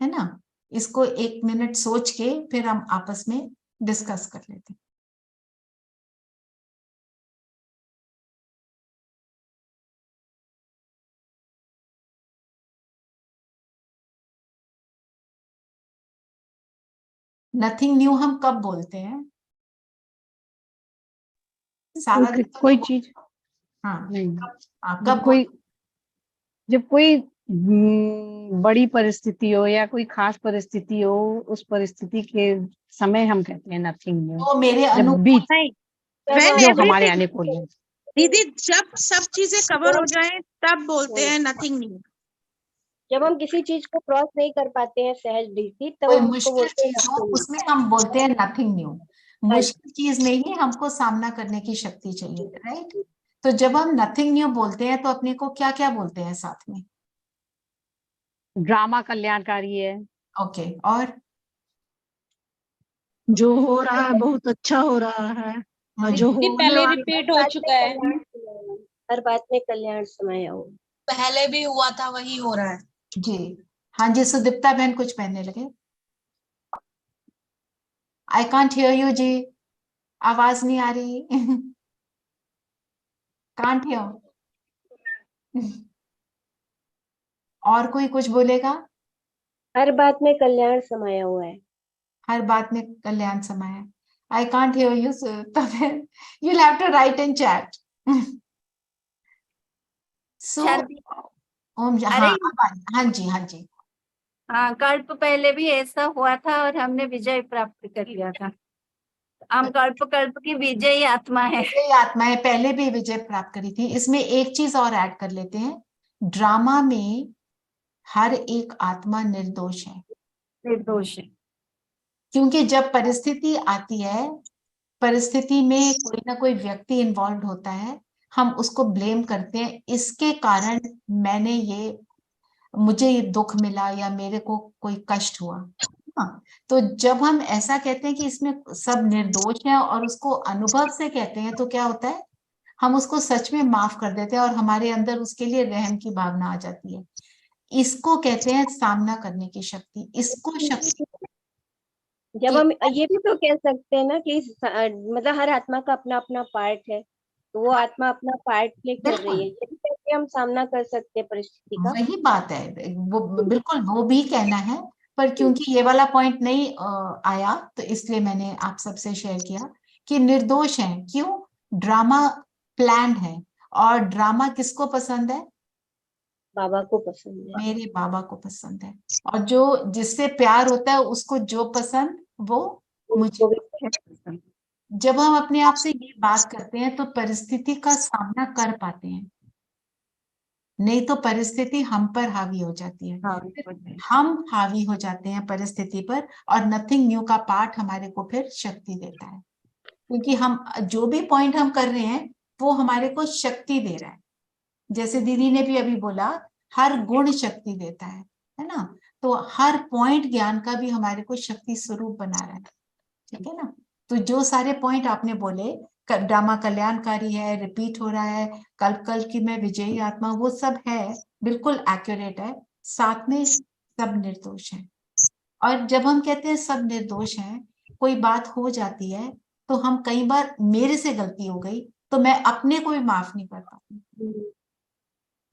है ना। इसको 1 मिनट सोच के फिर हम आपस में डिस्कस कर लेते हैं। नथिंग न्यू हम कब बोलते हैं? सारा दिन तो कोई नहीं चीज हाँ नहीं, कब जब कोई बड़ी परिस्थिति हो या कोई खास परिस्थिति हो, उस परिस्थिति के समय हम कहते हैं नथिंग न्यू। तो मेरे जब बीत नहीं, when जो हमारे everything, अनुकूल है। दीदी जब सब चीजें कवर हो जाए तब बोलते हैं नथिंग न्यू। जब हम किसी चीज को क्रॉस नहीं कर पाते हैं सहज रीति, तब कोई हम उसको मुश्किल बोलते हैं चीज हो nothing new। उसमें हम बोलते हैं नथिंग न्यू। मुश्किल चीज में ही हमको सामना करने की शक्ति चाहिए, राइट। तो जब हम नथिंग न्यू बोलते हैं तो अपने को क्या क्या बोलते हैं साथ में? ड्रामा कल्याणकारी है। ओके, और जो हो रहा है बहुत अच्छा हो रहा है, और जो होने पहले वाला रिपीट हो चुका है, हर बात में कल्याण समाया हो। पहले भी हुआ था वही हो रहा है। जी हाँ जी, सुदीप्ता बहन कुछ कहने लगे। आई कांट हियर यू जी, आवाज नहीं आ रही। Can't hear. और कोई कुछ बोलेगा? हर बात में कल्याण समाया हुआ है। हर बात में कल्याण समाया। आई कांट हियर यू, तब you'll have to write in chat. So, ओम हाँ हाँ जी हाँ जी। हाँ, कल्प पहले भी ऐसा हुआ था और हमने विजय प्राप्त कर लिया था। हम कल्प की विजयी आत्मा है। विजयी आत्माएं पहले भी विजय प्राप्त करी थी। इसमें एक चीज और ऐड कर लेते हैं, ड्रामा में हर एक आत्मा निर्दोष है। निर्दोष है। क्योंकि जब परिस्थिति आती है, परिस्थिति में कोई ना कोई व्यक्ति इन्वॉल्व होता है, हम उसको ब्लेम करते हैं, इसके कारण मुझे ये दुख मिला या मेरे को कोई कष्ट हुआ। हाँ, तो जब हम ऐसा कहते हैं कि इसमें सब निर्दोष हैं और उसको अनुभव से कहते हैं, तो क्या होता है, हम उसको सच में माफ कर देते हैं और हमारे अंदर उसके लिए रहम की भावना आ जाती है। इसको कहते हैं सामना करने की शक्ति। इसको शक्ति जब हम ये भी तो कह सकते हैं ना कि मतलब हर आत्मा का अपना अपना पार्ट है, तो वो आत्मा अपना पार्ट प्ले कर रही है, ये भी कैसे हम सामना कर सकते हैं परिस्थिति का। वही बात है, वो बिल्कुल वो भी कहना है, पर क्योंकि ये वाला पॉइंट नहीं आया तो इसलिए मैंने आप सबसे शेयर किया कि निर्दोष हैं। क्यों? ड्रामा प्लान्ड है, और ड्रामा किसको पसंद है? बाबा को पसंद है। मेरे बाबा को पसंद है, और जो जिससे प्यार होता है उसको जो पसंद वो मुझे पसंद। जब हम अपने आप से ये बात करते हैं तो परिस्थिति का सामना कर पाते हैं, नहीं तो परिस्थिति हम पर हावी हो जाती है। हम हावी हो जाते हैं परिस्थिति पर, और नथिंग न्यू का पार्ट हमारे को फिर शक्ति देता है, क्योंकि हम जो भी पॉइंट हम कर रहे हैं वो हमारे को शक्ति दे रहा है। जैसे दीदी ने भी अभी बोला, हर गुण शक्ति देता है ना। तो हर पॉइंट ज्ञान का भी हमारे को शक्ति स्वरूप बना रहा है, ठीक है ना। तो जो सारे पॉइंट आपने बोले, ड्रामा कल्याणकारी है, रिपीट हो रहा है, कल की मैं विजयी आत्मा, वो सब है, बिल्कुल एक्यूरेट है। साथ में सब निर्दोष है। और जब हम कहते हैं सब निर्दोष हैं, कोई बात हो जाती है तो हम कई बार, मेरे से गलती हो गई तो मैं अपने को भी माफ नहीं कर पाती।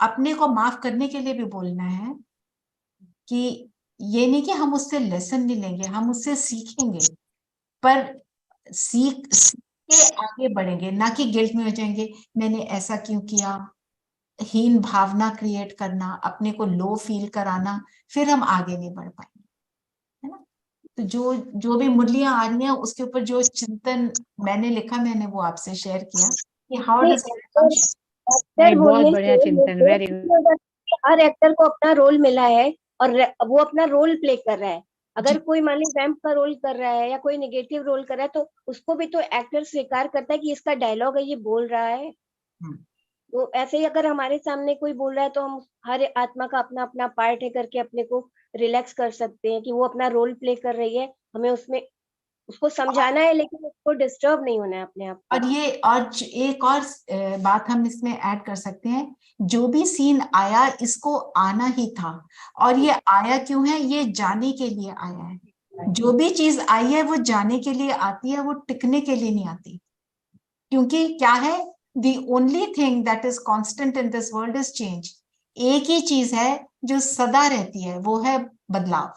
अपने को माफ करने के लिए भी बोलना है कि ये नहीं कि हम उससे लेसन नहीं लेंगे, हम उससे सीखेंगे, पर सीख के आगे बढ़ेंगे, ना कि गिल्ट में हो जाएंगे, मैंने ऐसा क्यों किया। हीन भावना क्रिएट करना, अपने को लो फील कराना, फिर हम आगे नहीं बढ़ पाएंगे, है ना। तो जो जो भी मुरलियां आ रही हैं उसके ऊपर जो चिंतन मैंने लिखा, मैंने वो आपसे शेयर किया कि हाउ डज बहुत बढ़िया चिंतन, वेरी गुड। हर एक्टर को अपना रोल मिला है और वो अपना रोल प्ले कर रहा है। अगर कोई मान लीजिए वैम्प का रोल कर रहा है या कोई नेगेटिव रोल कर रहा है, तो उसको भी तो एक्टर स्वीकार करता है कि इसका डायलॉग है, ये बोल रहा है। तो ऐसे ही अगर हमारे सामने कोई बोल रहा है तो हम हर आत्मा का अपना अपना पार्ट है करके अपने को रिलैक्स कर सकते हैं कि वो अपना रोल प्ले कर रही है, हमें उसमें उसको समझाना है, लेकिन उसको डिस्टर्ब नहीं होना है अपने आप को। और ये एक और बात हम इसमें ऐड कर सकते हैं, जो भी सीन आया इसको आना ही था, और ये आया क्यों है, ये जाने के लिए आया है। जो भी चीज आई है वो जाने के लिए आती है, वो टिकने के लिए नहीं आती। क्योंकि क्या है, the only thing that is constant in this world is change। एक ही चीज है जो सदा रहती है, वो है बदलाव।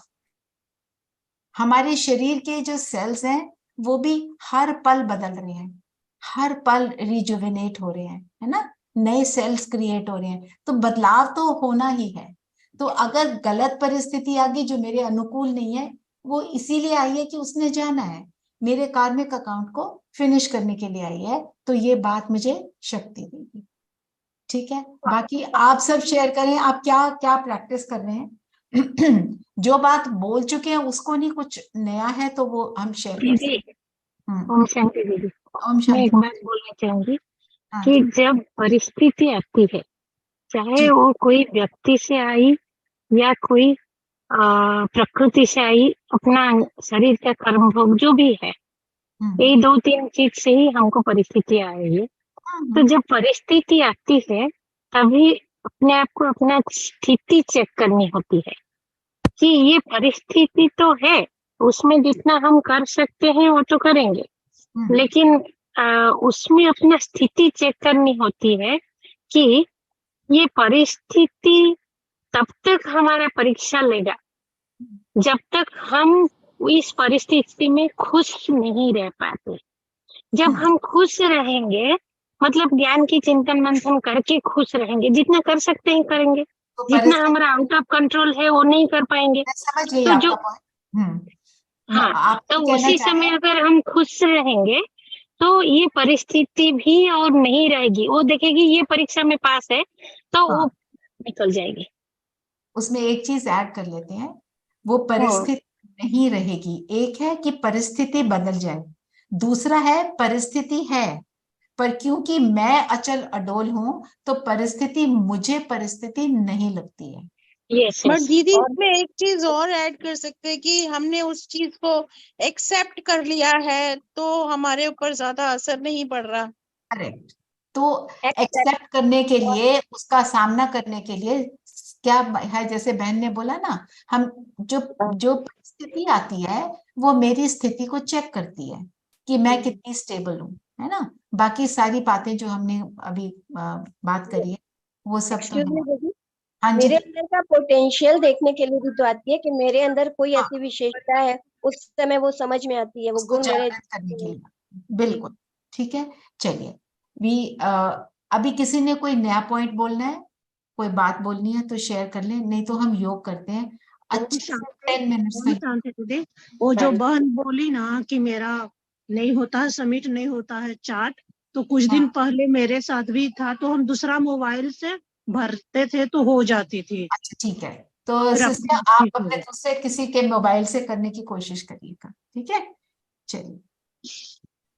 हमारे शरीर के जो सेल्स हैं वो भी हर पल बदल रहे हैं, हर पल रिजुविनेट हो रहे हैं, है ना, नए सेल्स क्रिएट हो रहे हैं, तो बदलाव तो होना ही है। तो अगर गलत परिस्थिति आ गई जो मेरे अनुकूल नहीं है, वो इसीलिए आई है कि उसने जाना है, मेरे कार्मिक अकाउंट को फिनिश करने के लिए आई है, तो ये बात मुझे शक्ति देगी। ठीक है, बाकी आप सब शेयर करें, आप क्या क्या प्रैक्टिस कर रहे हैं। जो बात बोल चुके हैं उसको नहीं, कुछ नया है तो वो हम शेयर कर सकते दीदी, हैं। ओम शांति दीदी। ओम मैं शांति। एक बात बोलना चाहूंगी हाँ कि जी, जब परिस्थिति आती है, चाहे जी, वो कोई व्यक्ति से आई या कोई प्रकृति से आई, अपना शरीर का कर्म भोग जो भी है, यही 2-3 चीज से ही हमको परिस्थिति आ रही है। तो जब परिस्थिति आती है तभी अपने आप को अपना स्थिति चेक करनी होती है कि ये परिस्थिति तो है, उसमें जितना हम कर सकते हैं वो तो करेंगे, लेकिन उसमें अपना स्थिति चेक करनी होती है कि ये परिस्थिति तब तक हमारा परीक्षा लेगा जब तक हम इस परिस्थिति में खुश नहीं रह पाते। जब हम खुश रहेंगे, मतलब ज्ञान की चिंतन मंथन करके खुश रहेंगे, जितना कर सकते हैं करेंगे, तो जितना हमारा आउट ऑफ कंट्रोल है वो नहीं कर पाएंगे। मैं समझ गई तो आपका जो पॉइंट। हाँ, आप तो कहना उसी चाह रहे समय हैं, अगर हम खुश रहेंगे तो ये परिस्थिति भी और नहीं रहेगी, वो देखेगी ये परीक्षा में पास है तो वो हाँ, निकल जाएगी। उसमें एक चीज ऐड कर लेते हैं, वो हाँ, परिस्थिति नहीं रहेगी। एक है कि परिस्थिति बदल जाए, दूसरा है परिस्थिति है, पर क्योंकि मैं अचल अडोल हूं तो परिस्थिति, मुझे परिस्थिति नहीं लगती है। Yes but yes. दीदी और इसमें एक चीज और ऐड कर सकते हैं कि हमने उस चीज को एक्सेप्ट कर लिया है तो हमारे ऊपर ज्यादा असर नहीं पड़ रहा। करेक्ट। तो एक्सेप्ट करने के लिए, उसका सामना करने के लिए क्या है, जैसे बहन ने बोला ना, हम जो जो परिस्थिति आती है वो मेरी स्थिति को चेक करती है कि मैं कितनी स्टेबल हूँ, है ना। बाकी सारी बातें जो हमने अभी बात करी है वो सब तो एक्सक्यूज मी है। दीदी, हाँ जी, मेरे अंदर का पोटेंशियल देखने के लिए भी तो आती है कि मेरे अंदर कोई हाँ, ऐसी विशेषता है, उस समय वो समझ में आती है, वो उसको गुण मेरे। जागृत करने के लिए, बिल्कुल ठीक है। चलिए, वी अभी किसी ने कोई नया पॉइंट बोलना है, कोई बात बोलनी है तो शेयर कर लें, नहीं तो हम योग करते हैं अच्छे से 10 मिनट्स का। ओम शांति दीदी, वो जो बहन बोली ना कि मेरा नहीं होता है, सबमिट नहीं होता है चार्ट, तो कुछ दिन पहले मेरे साथ भी था, तो हम दूसरा मोबाइल से भरते थे तो हो जाती थी। अच्छा ठीक है, तो फिर सिस्टर अपने आप ठीक हो अपने गया। दूसरे किसी के मोबाइल से करने की कोशिश करिएगा, ठीक है। चलिए,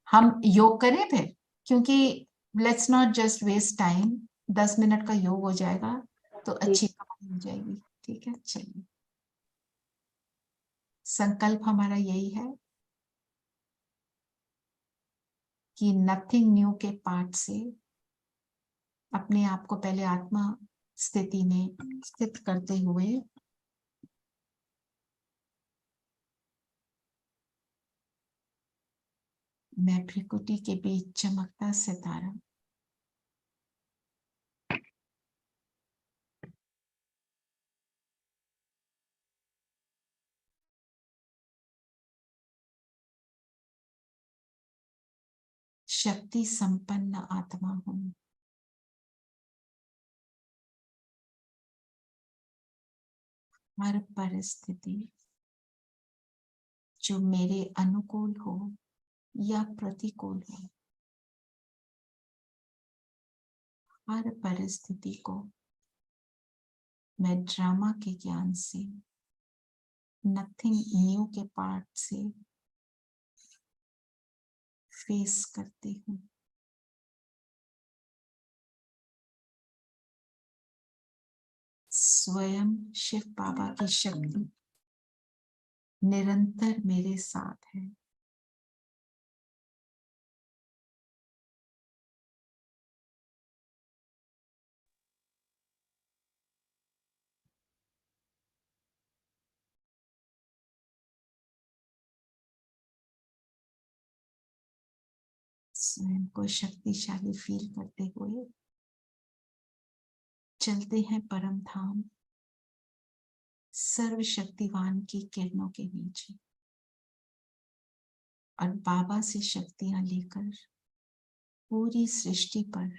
हम योग करें फिर, क्योंकि let's not just waste time, 10 minute का योग हो जाएगा तो अच्छी कमाई हो जाएगी, ठीक है। चलिए, संकल्प हमारा यही है कि नथिंग न्यू के पाठ से अपने आप को पहले आत्मा स्थिति में स्थित करते हुए मैं भ्रिकुटी के बीच चमकता सितारा शक्ति संपन्न आत्मा हूं। हर परिस्थिति जो मेरे अनुकूल हो या प्रतिकूल हो, हर परिस्थिति को मैं ड्रामा के ज्ञान से, नथिंग न्यू के पार्ट से फेस करती हूँ। स्वयं शिव बाबा की शक्ति निरंतर मेरे साथ है। स्वयं को शक्तिशाली फील करते हुए चलते हैं परम धाम, सर्वशक्तिवान की किरणों के नीचे, और बाबा से शक्तियां लेकर पूरी सृष्टि पर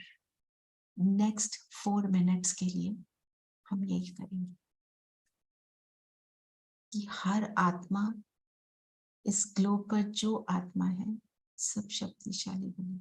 नेक्स्ट 4 मिनट्स के लिए हम यही करेंगे कि हर आत्मा, इस ग्लोब पर जो आत्मा है, सब शक्तिशाली बने।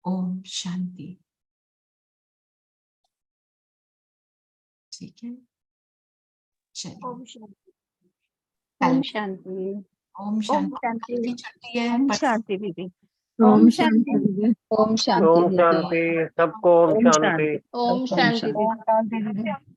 ओम शांति। ठीक है, चलिए। ओम शांति। कल ओम शांति। ओम ओम शांति। शांति। कल की छुट्टी है, ओम पर शांति दीदी। ओम शांति दीदी। ओम शांति ओम दीदी। शांति, सबको ओम शांति। ओम शांति दीदी।